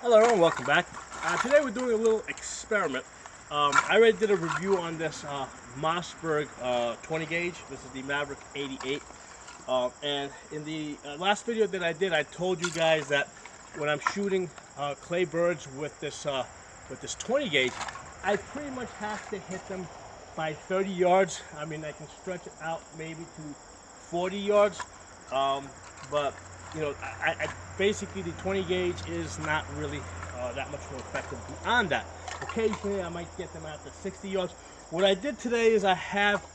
Hello everyone, welcome back. Today we're doing a little experiment. I already did a review on this Mossberg 20 gauge. This is the Maverick 88. And in the last video that I did, I told you guys that when I'm shooting clay birds with this 20 gauge, I pretty much have to hit them by 30 yards. I mean, I can stretch it out maybe to 40 yards. But you know, I basically the 20 gauge is not really that much more effective beyond that. Occasionally I might get them out to 60 yards. What I did today is I have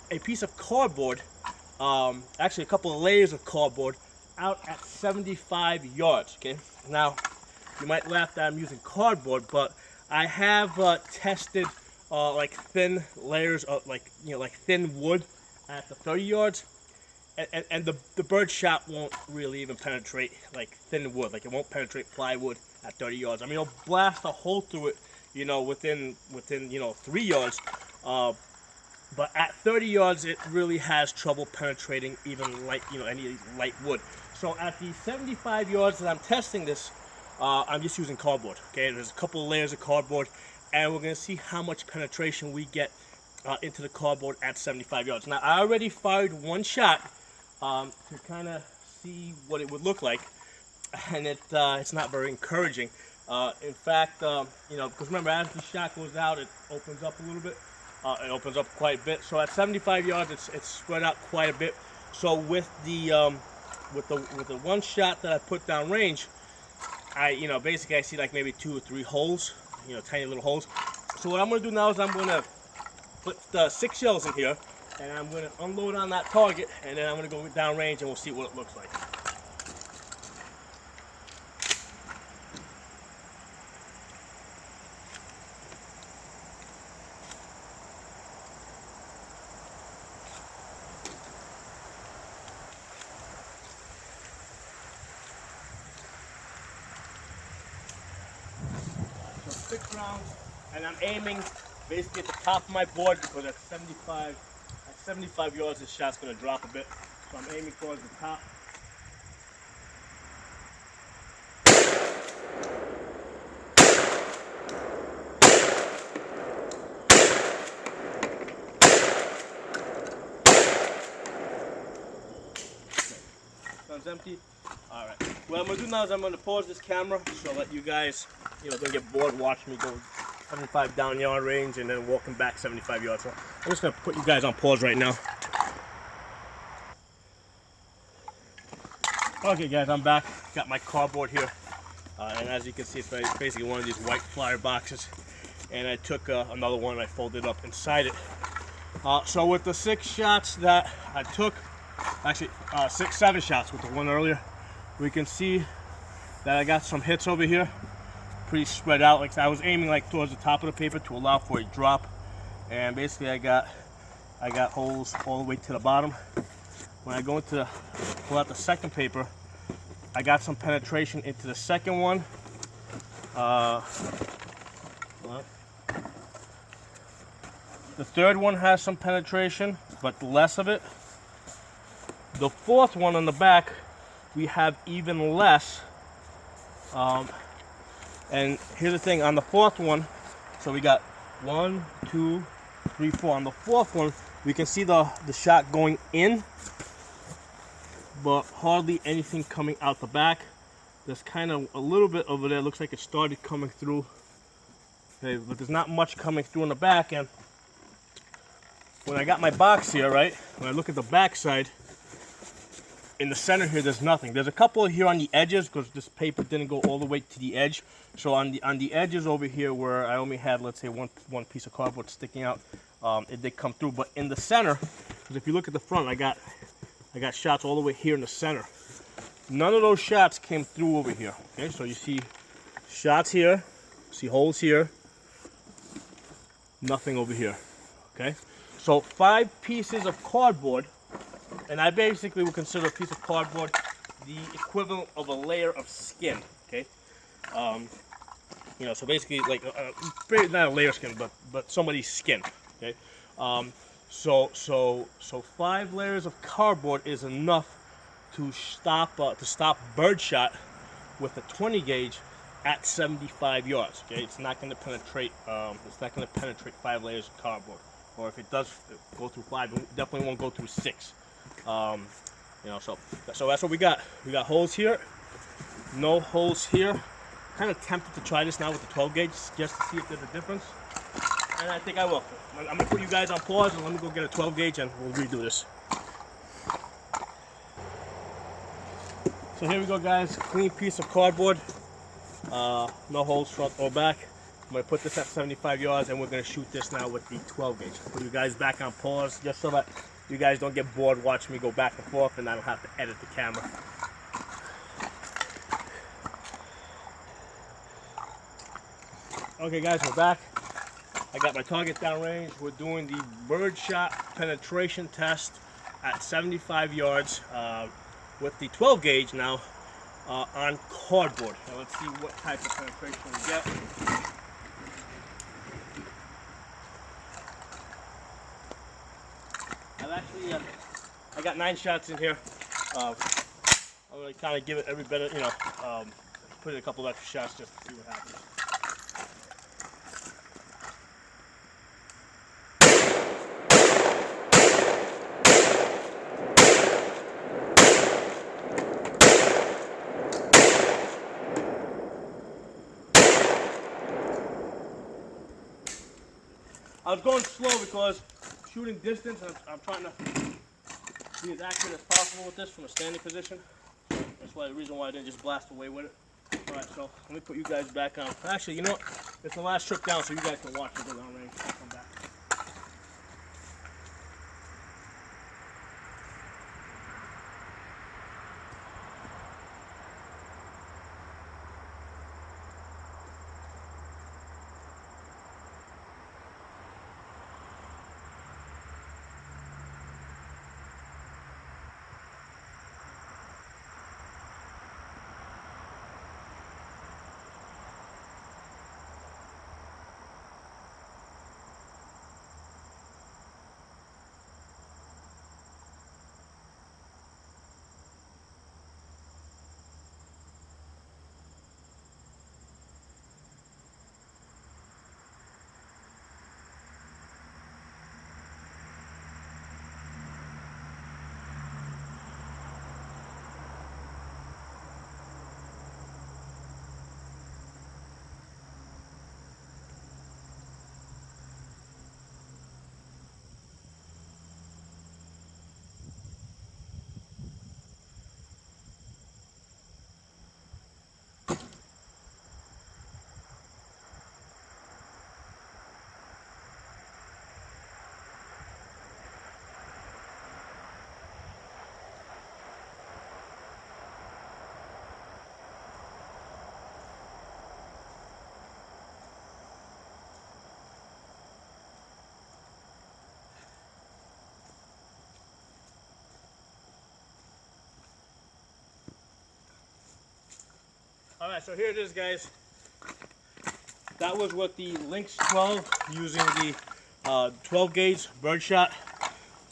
a piece of cardboard, actually a couple of layers of cardboard out at 75 yards. Okay, now you might laugh that I'm using cardboard, but I have tested like thin layers of like thin wood at the 30 yards. And the Birdshot won't really even penetrate like thin wood. Like it won't penetrate plywood at 30 yards. I mean, it'll blast a hole through it, you know, within 3 yards. But at 30 yards, it really has trouble penetrating even light, any light wood. So at the 75 yards that I'm testing this, I'm just using cardboard. Okay, there's a couple of layers of cardboard, and we're gonna see how much penetration we get into the cardboard at 75 yards. Now, I already fired one shot to kind of see what it would look like, and it's not very encouraging. In fact, because remember, as the shot goes out, it opens up a little bit. It opens up quite a bit. So at 75 yards, it's spread out quite a bit. So with the one shot that I put down range, basically I see like maybe 2 or 3 holes, tiny little holes. So what I'm gonna do now is I'm gonna put 6 shells in here, and I'm going to unload on that target, and then I'm going to go down range and we'll see what it looks like. So 6 rounds, and I'm aiming basically at the top of my board because at 75 yards, this shot's going to drop a bit. So I'm aiming towards the top. Sounds empty. All right. What I'm going to do now is I'm going to pause this camera so that you guys, don't get bored watching me go 75 down yard range and then walking back 75 yards. So I'm just going to put you guys on pause right now. Okay guys, I'm back. Got my cardboard here. And as you can see, it's basically one of these white flyer boxes. And I took another one and I folded up inside it. So with the 6 shots that I took, actually 7 shots with the one earlier, we can see that I got some hits over here. Pretty spread out. Like I was aiming like towards the top of the paper to allow for a drop, and basically I got holes all the way to the bottom. When I go to pull out the second paper, I got some penetration into the second one. The third one has some penetration, but less of it. The fourth one on the back, we have even less. And here's the thing, on the fourth one, so we got 1, 2, 3, 4. On the fourth one, we can see the shot going in, but hardly anything coming out the back. There's kind of a little bit over there. Looks like it started coming through. Okay, but there's not much coming through in the back. And when I got my box here, right, when I look at the back side, in the center here, there's nothing. There's a couple here on the edges because this paper didn't go all the way to the edge. So on the edges over here where I only had, let's say, one piece of cardboard sticking out, it did come through. But in the center, because if you look at the front, I got shots all the way here in the center. None of those shots came through over here. Okay, so you see shots here, see holes here, nothing over here. Okay, so 5 pieces of cardboard. And I basically would consider a piece of cardboard the equivalent of a layer of skin, okay? So basically like not a layer of skin, but somebody's skin, okay? So 5 layers of cardboard is enough to stop Birdshot with a 20 gauge at 75 yards. Okay, it's not going to penetrate. It's not going to penetrate 5 layers of cardboard. Or if it does go through 5, it definitely won't go through 6. You know, so that's what we got. We got holes here, no holes here. Kind of tempted to try this now with the 12 gauge just to see if there's a difference. And I think I will. I'm gonna put you guys on pause and let me go get a 12 gauge and we'll redo this. So here we go, guys. Clean piece of cardboard. No holes front or back. I'm gonna put this at 75 yards and we're gonna shoot this now with the 12 gauge. Put you guys back on pause just so that you guys don't get bored watching me go back and forth and I don't have to edit the camera. Okay guys, we're back. I got my target downrange. We're doing the Birdshot penetration test at 75 yards with the 12 gauge now on cardboard. Now let's see what type of penetration we get. I've actually, I got 9 shots in here. I'm gonna kind of give it every bit of, you know, put in a couple of extra shots just to see what happens. I was going slow because shooting distance, and I'm trying to be as accurate as possible with this from a standing position. That's why the reason why I didn't just blast away with it. All right, so let me put you guys back on. Actually, you know what? It's the last trip down, so you guys can watch it go down range. I'll come back. All right, so here it is, guys. That was with the Lynx 12 using the 12 gauge Birdshot.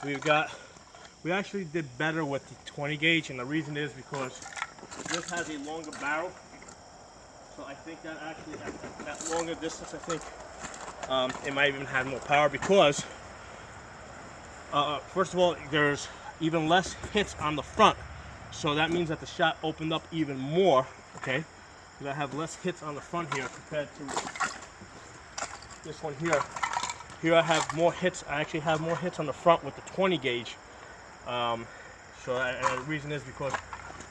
We actually did better with the 20 gauge, and the reason is because this has a longer barrel. So I think that actually at that longer distance, I think it might even have more power because first of all, there's even less hits on the front. So that means that the shot opened up even more, okay? Because I have less hits on the front here compared to this one here. Here I have more hits. I actually have more hits on the front with the 20 gauge. And the reason is because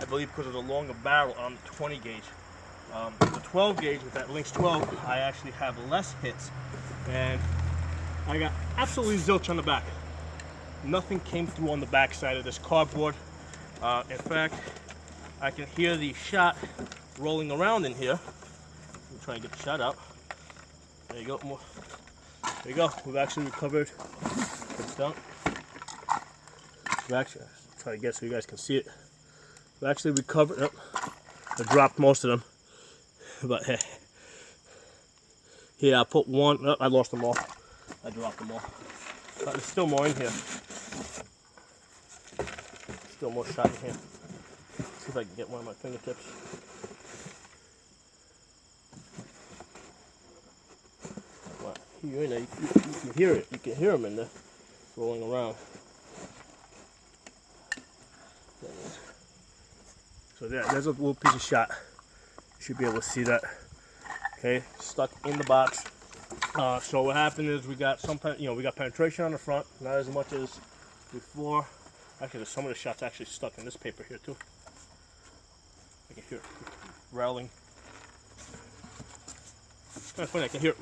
I believe because of the longer barrel on the 20 gauge. The 12 gauge with that Lynx 12, I actually have less hits, and I got absolutely zilch on the back. Nothing came through on the back side of this cardboard. In fact, I can hear the shot rolling around in here. Let me try and get the shot out. There you go. More. There you go. We've actually recovered. Good stuff. We've actually, try to get so you guys can see it. We've actually recovered. Oh, I dropped most of them, but hey, here I put one. Oh, I lost them all. I dropped them all. But there's still more in here. Still more shot in here. See if I can get one of my fingertips. you're in there, you can hear it. You can hear them in there rolling around. So there's a little piece of shot. You should be able to see that. Okay, stuck in the box. So what happened is we got we got penetration on the front, not as much as before. Actually, there's some of the shots actually stuck in this paper here too. I can hear it rattling. It's kind of funny. I can hear it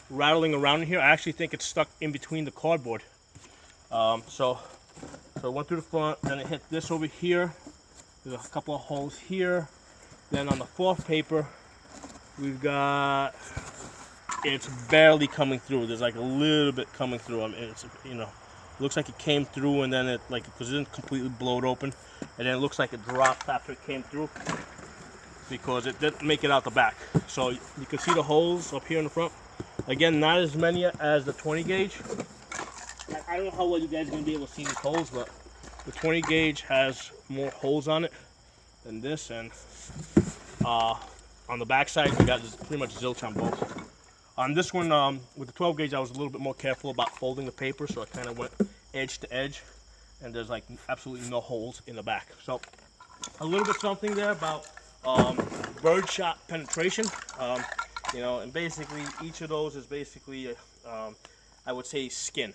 rattling around in here. I actually think it's stuck in between the cardboard. So it went through the front, then it hit this over here. There's a couple of holes here. Then on the fourth paper, we've got, it's barely coming through. There's like a little bit coming through. I mean, it's, looks like it came through and then because it didn't completely blow it open, and then it looks like it dropped after it came through because it didn't make it out the back. So you can see the holes up here in the front. Again, not as many as the 20 gauge. I don't know how well you guys are going to be able to see these holes, but the 20 gauge has more holes on it than this, and on the back side we got pretty much zilch on both. On this one, with the 12 gauge, I was a little bit more careful about folding the paper, so I kind of went edge to edge, and there's like absolutely no holes in the back. So a little bit something there about birdshot penetration. And basically each of those is basically I would say skin.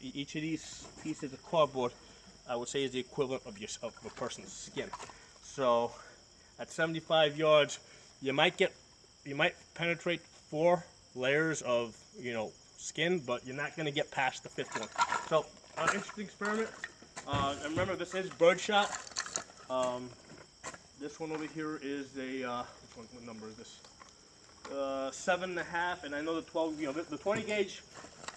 Each of these pieces of cardboard, I would say, is the equivalent of a person's skin. So at 75 yards, you might penetrate 4 layers of skin, but you're not going to get past the 5th one. So interesting experiment. And remember, this is birdshot. This one over here is a what number is this? 7.5, and I know the 12. The 20 gauge.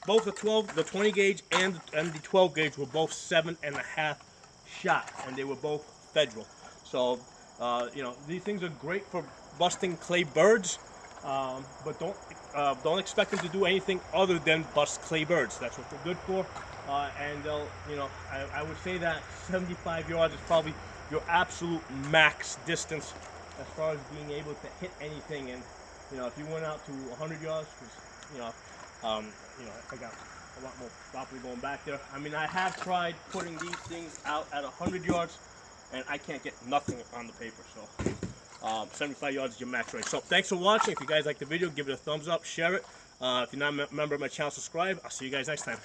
Both the 20 gauge and the 12 gauge were both 7.5 shot, and they were both federal. So these things are great for busting clay birds, but don't expect them to do anything other than bust clay birds. That's what they're good for, and they'll I would say that 75 yards is probably your absolute max distance as far as being able to hit anything. And if you went out to 100 yards, because I got a lot more property going back there. I mean, I have tried putting these things out at 100 yards, and I can't get nothing on the paper. So 75 yards is your max range. So thanks for watching. If you guys like the video, give it a thumbs up, share it. If you're not a member of my channel, subscribe. I'll see you guys next time.